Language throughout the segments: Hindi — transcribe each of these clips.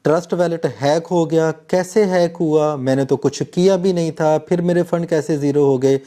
ट्रस्ट वैलेट हैक हो गया। कैसे हैक हुआ? मैंने तो कुछ किया भी नहीं था, फिर मेरे फंड कैसे ज़ीरो हो गए?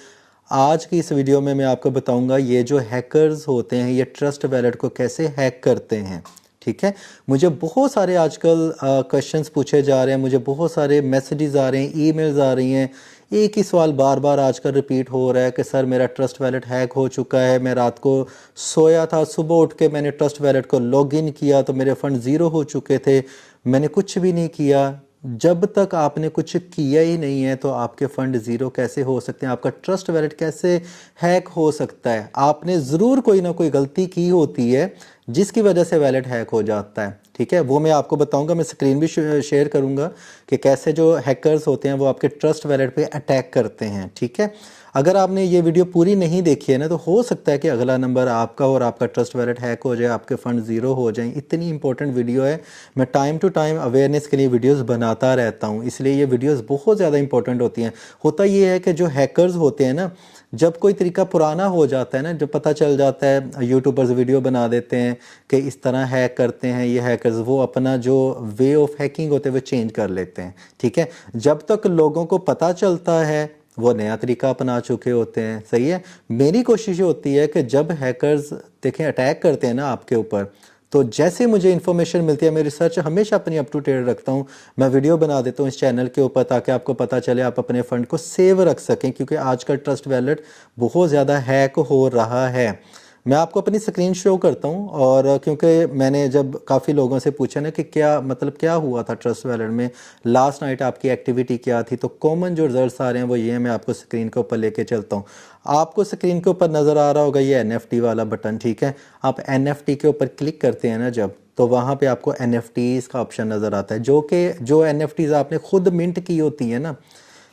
आज की इस वीडियो में मैं आपको बताऊंगा ये जो हैकर्स होते हैं ये ट्रस्ट वैलेट को कैसे हैक करते हैं। ठीक है, मुझे बहुत सारे आजकल क्वेश्चंस पूछे जा रहे हैं, मुझे बहुत सारे मैसेजेस आ रहे हैं, ईमेल्स आ रही हैं। एक ही सवाल बार बार आजकल रिपीट हो रहा है कि सर मेरा ट्रस्ट वैलेट हैक हो चुका है, मैं रात को सोया था, सुबह उठ के मैंने ट्रस्ट वैलेट को लॉगिन किया तो मेरे फंड ज़ीरो हो चुके थे, मैंने कुछ भी नहीं किया। जब तक आपने कुछ किया ही नहीं है तो आपके फंड ज़ीरो कैसे हो सकते हैं? आपका ट्रस्ट वैलेट कैसे हैक हो सकता है? आपने ज़रूर कोई ना कोई गलती की होती है जिसकी वजह से वैलेट हैक हो जाता है। ठीक है, वो मैं आपको बताऊंगा, मैं स्क्रीन भी शेयर करूंगा कि कैसे जो हैकर्स होते हैं वो आपके ट्रस्ट वैलेट पे अटैक करते हैं। ठीक है, अगर आपने ये वीडियो पूरी नहीं देखी है ना तो हो सकता है कि अगला नंबर आपका और आपका ट्रस्ट वैलेट हैक हो जाए, आपके फंड ज़ीरो हो जाएं। इतनी इंपॉर्टेंट वीडियो है, मैं टाइम टू टाइम अवेयरनेस के लिए वीडियोस बनाता रहता हूँ, इसलिए ये वीडियोस बहुत ज़्यादा इंपॉर्टेंट होती हैं। होता ये है कि जो हैकर्स होते हैं ना, जब कोई तरीका पुराना हो जाता है ना, जब पता चल जाता है, यूट्यूबर्स वीडियो बना देते हैं कि इस तरह हैक करते हैं ये हैकर्स, वो अपना जो वे ऑफ हैकिंग होते हैं वो चेंज कर लेते हैं। ठीक है, जब तक लोगों को पता चलता है वो नया तरीका अपना चुके होते हैं। सही है, मेरी कोशिश होती है कि जब हैकर्स देखें अटैक करते हैं ना आपके ऊपर, तो जैसे मुझे इन्फॉर्मेशन मिलती है, मैं रिसर्च हमेशा अपनी अप टू डेट रखता हूँ, मैं वीडियो बना देता हूँ इस चैनल के ऊपर ताकि आपको पता चले, आप अपने फ़ंड को सेव रख सकें, क्योंकि आजकल ट्रस्ट वैलेट बहुत ज़्यादा हैक हो रहा है। मैं आपको अपनी स्क्रीन शो करता हूँ, और क्योंकि मैंने जब काफ़ी लोगों से पूछा ना कि क्या मतलब क्या हुआ था ट्रस्ट वैलेट में, लास्ट नाइट आपकी एक्टिविटी क्या थी, तो कॉमन जो रिजल्ट्स आ रहे हैं वो ये हैं। मैं आपको स्क्रीन के ऊपर लेके चलता हूँ। आपको स्क्रीन के ऊपर नज़र आ रहा होगा ये NFT वाला बटन। ठीक है, आप NFT के ऊपर क्लिक करते हैं ना जब, तो वहाँ पे आपको NFTs का ऑप्शन नज़र आता है, जो NFTs आपने खुद मिंट की होती है ना,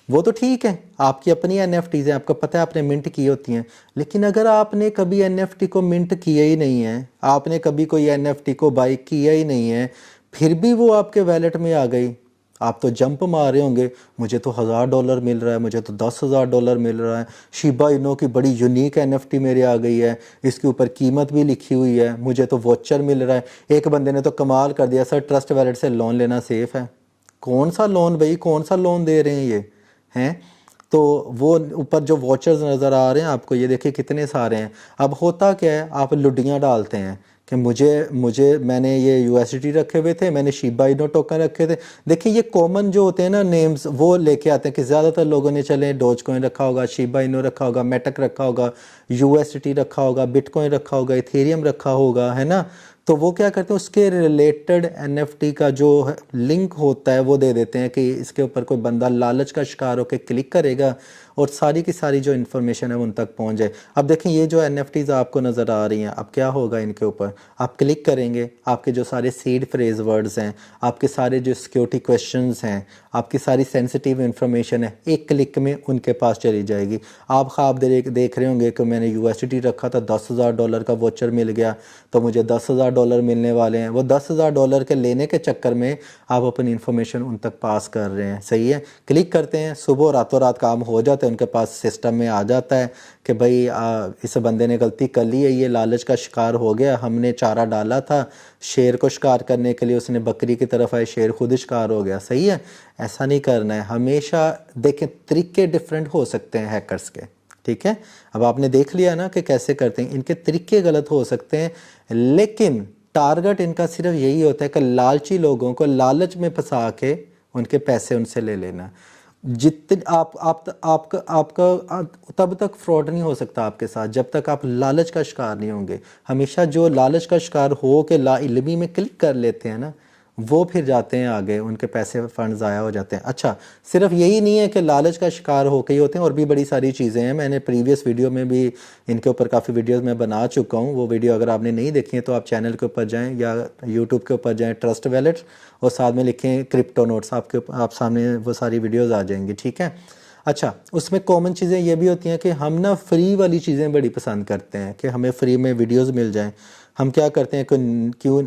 वो तो ठीक है, आपकी अपनी NFTs हैं, आपको पता है आपने मिंट की होती हैं। लेकिन अगर आपने कभी NFT को मिंट किया ही नहीं है, आपने कभी कोई NFT को बाई किया ही नहीं है, फिर भी वो आपके वैलेट में आ गई, आप तो जंप मार रहे होंगे, मुझे तो $1000 मिल रहा है, मुझे तो $10,000 मिल रहा है, शिबा इनो की बड़ी यूनिक NFT मेरे आ गई है, इसके ऊपर कीमत भी लिखी हुई है, मुझे तो वॉचर मिल रहा है। एक बंदे ने तो कमाल कर दिया, सर ट्रस्ट वैलेट से लोन लेना सेफ़ है। कौन सा लोन भाई, कौन सा लोन दे रहे हैं ये हैं? तो वो ऊपर जो वॉचर्स नज़र आ रहे हैं आपको, ये देखिए कितने सारे हैं। अब होता क्या है, आप लुडियाँ डालते हैं कि मुझे मुझे मैंने ये USDT रखे हुए थे, मैंने शिबा इनो टोकन रखे थे। देखिए ये कॉमन जो होते हैं ना नेम्स, वो लेके आते हैं कि ज़्यादातर लोगों ने चले डोज कॉइन रखा होगा, शिबा इनो रखा होगा, मेटक रखा होगा, USDT रखा होगा, बिटकॉइन रखा होगा, इथेरियम रखा होगा, है ना। तो वो क्या करते हैं, उसके रिलेटेड NFT का जो लिंक होता है वो दे देते हैं कि इसके ऊपर कोई बंदा लालच का शिकार होकर क्लिक करेगा और सारी की सारी जो इन्फॉर्मेशन है उन तक पहुंच जाए। अब देखें ये जो NFTs आपको नज़र आ रही हैं, अब क्या होगा इनके ऊपर, आप क्लिक करेंगे, आपके जो सारे सीड फ्रेज वर्ड्स हैं, आपके सारे जो सिक्योरिटी क्वेश्चंस हैं, आपकी सारी सेंसिटिव इन्फॉर्मेशन है, एक क्लिक में उनके पास चली जाएगी। आप ख्वाब देख रहे होंगे कि मैंने USDT रखा था, $10,000 का वोचर मिल गया, तो मुझे $10,000 मिलने वाले हैं। वो $10,000 के लेने के चक्कर में आप अपनी इन्फॉर्मेशन उन तक पास कर रहे हैं। सही है, क्लिक करते हैं, सुबह रातों रात काम हो जाता है, उनके पास सिस्टम में आ जाता है कि भाई इस बंदे ने गलती कर ली है, ये लालच का शिकार हो गया, हमने चारा डाला था शेर को शिकार करने के लिए, उसने बकरी की तरफ आए, शेर खुद शिकार हो गया। सही है, ऐसा नहीं करना है। हमेशा देखें तरीके डिफरेंट हो सकते हैं हैकर्स के। ठीक है, अब आपने देख लिया ना कि कैसे करते हैं, इनके तरीके गलत हो सकते हैं, लेकिन टारगेट इनका सिर्फ यही होता है कि लालची लोगों को लालच में फंसा के उनके पैसे उनसे ले लेना। जितने आपका तब तक फ्रॉड नहीं हो सकता आपके साथ जब तक आप लालच का शिकार नहीं होंगे। हमेशा जो लालच का शिकार हो के लाइल्मी में क्लिक कर लेते हैं ना, वो फिर जाते हैं आगे, उनके पैसे फंड ज़ाया हो जाते हैं। अच्छा, सिर्फ यही नहीं है कि लालच का शिकार होके ही होते हैं, और भी बड़ी सारी चीज़ें हैं। मैंने प्रीवियस वीडियो में भी इनके ऊपर काफ़ी वीडियोस मैं बना चुका हूँ, वो वीडियो अगर आपने नहीं देखी है तो आप चैनल के ऊपर जाएं या यूट्यूब के ऊपर जाएं, ट्रस्ट वैलेट, और साथ में लिखें क्रिप्टो नोट्स, आप सामने वो सारी वीडियोज़ आ जाएंगी। ठीक है, अच्छा, उसमें कॉमन चीज़ें ये भी होती हैं कि हम ना फ्री वाली चीज़ें बड़ी पसंद करते हैं कि हमें फ्री में वीडियोस मिल जाएं, हम क्या करते हैं, क्यों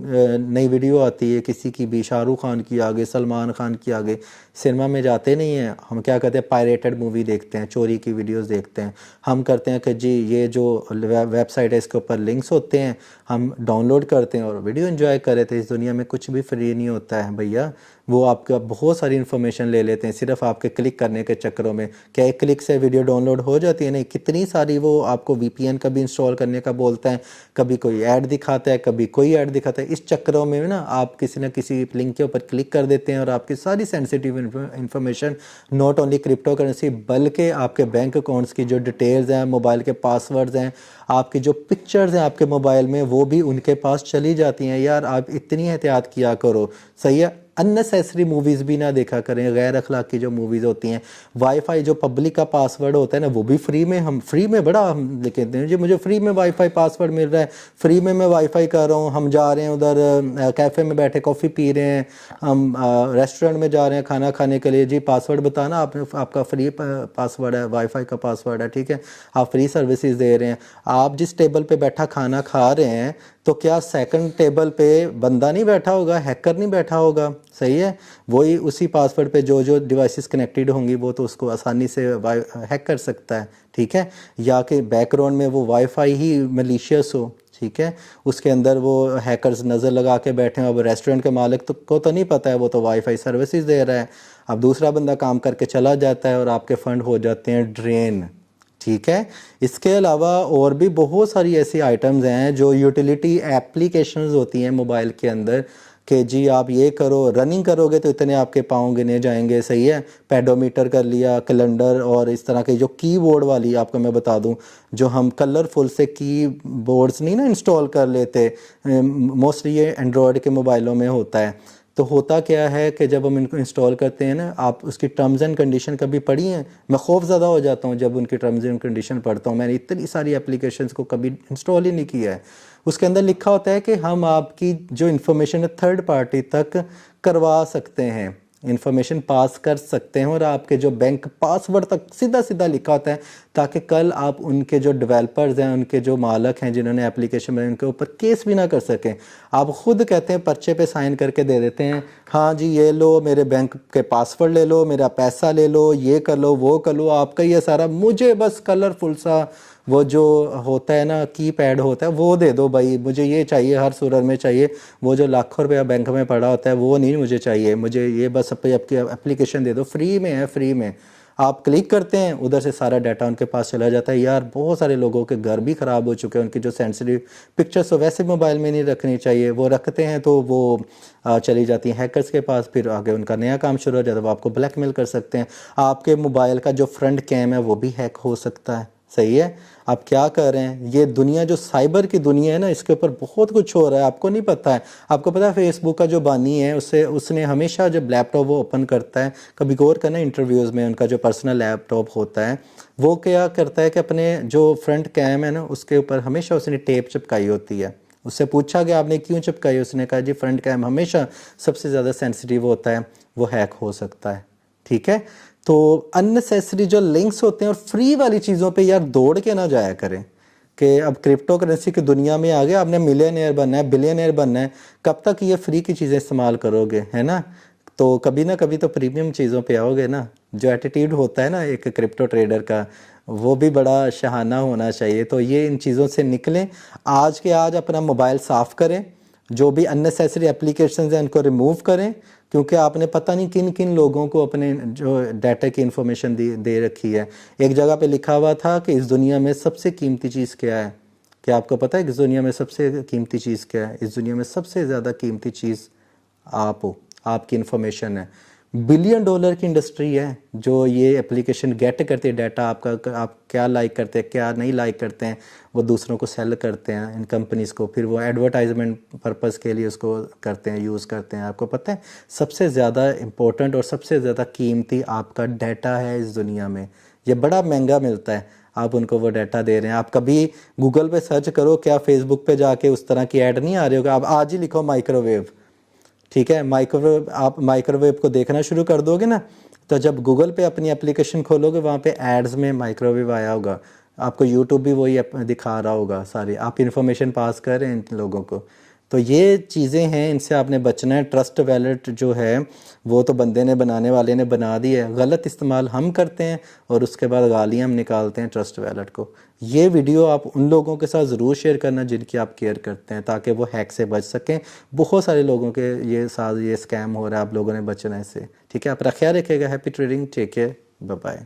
नई वीडियो आती है किसी की भी, शाहरुख खान की आ गई, सलमान खान की आ गई, सिनेमा में जाते नहीं हैं, हम क्या करते हैं पायरेटेड मूवी देखते हैं, चोरी की वीडियोस देखते हैं। हम करते हैं कि जी ये जो वेबसाइट है इसके ऊपर लिंक्स होते हैं, हम डाउनलोड करते हैं और वीडियो एंजॉय कर रहे थे। इस दुनिया में कुछ भी फ्री नहीं होता है भैया। वो आपका बहुत सारी इन्फॉर्मेशन ले लेते हैं सिर्फ आपके क्लिक करने के चक्करों में। क्या एक क्लिक से वीडियो डाउनलोड हो जाती है? नहीं, कितनी सारी वो आपको वीपीएन का भी इंस्टॉल करने का बोलता है, कभी कोई ऐड दिखाता है, कभी कोई ऐड दिखाता है। इस चक्करों में ना आप किसी न किसी लिंक के ऊपर क्लिक कर देते हैं और आपकी सारी sensitive information, not only crypto currency बल्कि आपके बैंक अकाउंट्स की जो डिटेल्स हैं, मोबाइल के पासवर्ड्स हैं, आपकी जो पिक्चर्स हैं आपके मोबाइल में, वो भी उनके पास चली जाती हैं। यार आप इतनी एहतियात किया करो, सही है। अननेसेसरी मूवीज़ भी ना देखा करें, गैर अखलाकी जो मूवीज़ होती हैं। वाईफाई जो पब्लिक का पासवर्ड होता है ना, वो भी फ्री में, हम फ्री में बड़ा हम कहते हैं जी मुझे फ्री में वाईफाई पासवर्ड मिल रहा है, फ्री में मैं वाईफाई कर रहा हूँ। हम जा रहे हैं उधर कैफ़े में बैठे कॉफ़ी पी रहे हैं, हम रेस्टोरेंट में जा रहे हैं खाना खाने के लिए, जी पासवर्ड बताना, आपने आपका फ्री पासवर्ड है, वाईफाई का पासवर्ड है, ठीक है, आप फ्री सर्विसेज दे रहे हैं। आप जिस टेबल पे बैठा खाना खा रहे हैं तो क्या सेकंड टेबल पे बंदा नहीं बैठा होगा, हैकर नहीं बैठा होगा, सही है। वही उसी पासवर्ड पे जो जो डिवाइसेस कनेक्टेड होंगी वो तो उसको आसानी से हैक कर सकता है, ठीक है। या कि बैकग्राउंड में वो वाईफाई ही मलिशियस हो, ठीक है, उसके अंदर वो हैकर्स नज़र लगा के बैठे हैं। अब रेस्टोरेंट के मालिक को तो नहीं पता है, वो तो वाईफाई सर्विसेज दे रहा है। अब दूसरा बंदा काम करके चला जाता है और आपके फ़ंड हो जाते हैं ड्रेन, ठीक है। इसके अलावा और भी बहुत सारी ऐसी आइटम्स हैं जो यूटिलिटी एप्लीकेशंस होती हैं मोबाइल के अंदर, कि जी आप ये करो, रनिंग करोगे तो इतने आपके पाँव गिने जाएंगे, सही है। पेडोमीटर कर लिया, कैलेंडर, और इस तरह के जो कीबोर्ड वाली आपको मैं बता दूं, जो हम कलरफुल से कीबोर्ड्स नहीं ना इंस्टॉल कर लेते, मोस्टली ये एंड्रॉयड के मोबाइलों में होता है। तो होता क्या है कि जब हम इनको इंस्टॉल करते हैं ना, आप उसकी टर्म्स एंड कंडीशन कभी पढ़ी हैं? मैं खौफज़दा हो जाता हूँ जब उनकी टर्म्स एंड कंडीशन पढ़ता हूँ। मैंने इतनी सारी एप्लीकेशंस को कभी इंस्टॉल ही नहीं किया है। उसके अंदर लिखा होता है कि हम आपकी जो इन्फॉर्मेशन है थर्ड पार्टी तक करवा सकते हैं, इन्फॉर्मेशन पास कर सकते हैं, और आपके जो बैंक पासवर्ड तक सीधा सीधा लिखा होता है, ताकि कल आप उनके जो डेवलपर्स हैं, उनके जो मालक हैं जिन्होंने एप्लीकेशन बनाई, उनके ऊपर केस भी ना कर सकें। आप खुद कहते हैं पर्चे पे साइन करके दे देते हैं, हाँ जी ये लो मेरे बैंक के पासवर्ड ले लो, मेरा पैसा ले लो, ये कर लो वो कर लो, आपका ये सारा, मुझे बस कलरफुल सा वो जो होता है ना की पैड होता है वो दे दो भाई, मुझे ये चाहिए, हर सूरत में चाहिए। वो जो लाखों रुपया बैंक में पड़ा होता है वो नहीं मुझे चाहिए, मुझे ये बस आपकी एप्लीकेशन दे दो, फ्री में है, फ्री में। आप क्लिक करते हैं, उधर से सारा डाटा उनके पास चला जाता है। यार बहुत सारे लोगों के घर भी ख़राब हो चुके हैं, उनकी जो सेंसिटिव पिक्चर्स तो वैसे मोबाइल में नहीं रखनी चाहिए, वो रखते हैं तो वो चली जाती हैं हैकर्स के पास, फिर आगे उनका नया काम शुरू हो जाता है, वो आपको ब्लैकमेल कर सकते हैं। आपके मोबाइल का जो फ्रंट कैम है वो भी हैक हो सकता है, सही है। आप क्या कर रहे हैं, ये दुनिया जो साइबर की दुनिया है ना, इसके ऊपर बहुत कुछ हो रहा है, आपको नहीं पता है। आपको पता है फेसबुक का जो बानी है उसने हमेशा जब लैपटॉप वो ओपन करता है, कभी गौर करना इंटरव्यूज़ में, उनका जो पर्सनल लैपटॉप होता है वो क्या करता है कि अपने जो फ्रंट कैम है ना उसके ऊपर हमेशा उसने टेप चिपकाई होती है। उससे पूछा गया आपने क्यों चिपकाई, उसने कहा जी फ्रंट कैम हमेशा सबसे ज़्यादा सेंसिटिव होता है, वो हैक हो सकता है, ठीक है। तो अननेसेसरी जो लिंक्स होते हैं और फ्री वाली चीज़ों पे यार दौड़ के ना जाया करें, कि अब क्रिप्टो करेंसी की दुनिया में आ गया, आपने मिलियनेयर बनना है, बिलियनेयर बनना है, कब तक ये फ्री की चीज़ें इस्तेमाल करोगे, है ना। तो कभी ना कभी तो प्रीमियम चीज़ों पे आओगे ना। जो एटीट्यूड होता है ना एक क्रिप्टो ट्रेडर का, वो भी बड़ा शहाना होना चाहिए। तो ये इन चीज़ों से निकलें, आज के आज अपना मोबाइल साफ़ करें, जो भी अननेसेसरी एप्लीकेशंस हैं उनको रिमूव करें, क्योंकि आपने पता नहीं किन किन लोगों को अपने जो डाटा की इन्फॉर्मेशन दे रखी है। एक जगह पे लिखा हुआ था कि इस दुनिया में सबसे कीमती चीज़ क्या है। क्या आपको पता है कि इस दुनिया में सबसे कीमती चीज़ क्या है? इस दुनिया में सबसे ज़्यादा कीमती चीज़ आप हो, आपकी इन्फॉर्मेशन है। बिलियन डॉलर की इंडस्ट्री है जो ये एप्लीकेशन गेट करती है डाटा आपका, आप क्या लाइक करते हैं क्या नहीं लाइक करते हैं, वो दूसरों को सेल करते हैं इन कंपनीज़ को, फिर वो एडवर्टाइजमेंट पर्पज़ के लिए उसको करते हैं, यूज़ करते हैं। आपको पता है सबसे ज़्यादा इम्पोर्टेंट और सबसे ज़्यादा कीमती आपका डाटा है इस दुनिया में। ये बड़ा महंगा मिलता है, आप उनको वो डाटा दे रहे हैं। आप कभी गूगल पे सर्च करो, क्या फेसबुक पे जाके उस तरह की ऐड नहीं आ रही होगा। आप आज ही लिखो माइक्रोवेव, ठीक है, माइक्रोवेव, आप माइक्रोवेव को देखना शुरू कर दोगे ना, तो जब गूगल पे अपनी एप्लीकेशन खोलोगे वहाँ पे एड्स में माइक्रोवेव आया होगा। आपको यूट्यूब भी वही दिखा रहा होगा सारी, आप इन्फॉर्मेशन पास कर रहे हैं इन लोगों को। तो ये चीज़ें हैं, इनसे आपने बचना है। ट्रस्ट वैलेट जो है वो तो बंदे ने, बनाने वाले ने बना दी है, गलत इस्तेमाल हम करते हैं और उसके बाद गालियाँ हम निकालते हैं ट्रस्ट वैलेट को। ये वीडियो आप उन लोगों के साथ ज़रूर शेयर करना जिनकी आप केयर करते हैं, ताकि वो हैक से बच सकें। बहुत सारे लोगों के ये साथ ये स्कैम हो रहा है, आप लोगों ने बचना है इससे। ठीक है, अपना ख्याल रखिएगा। Happy trading, take care, bye bye.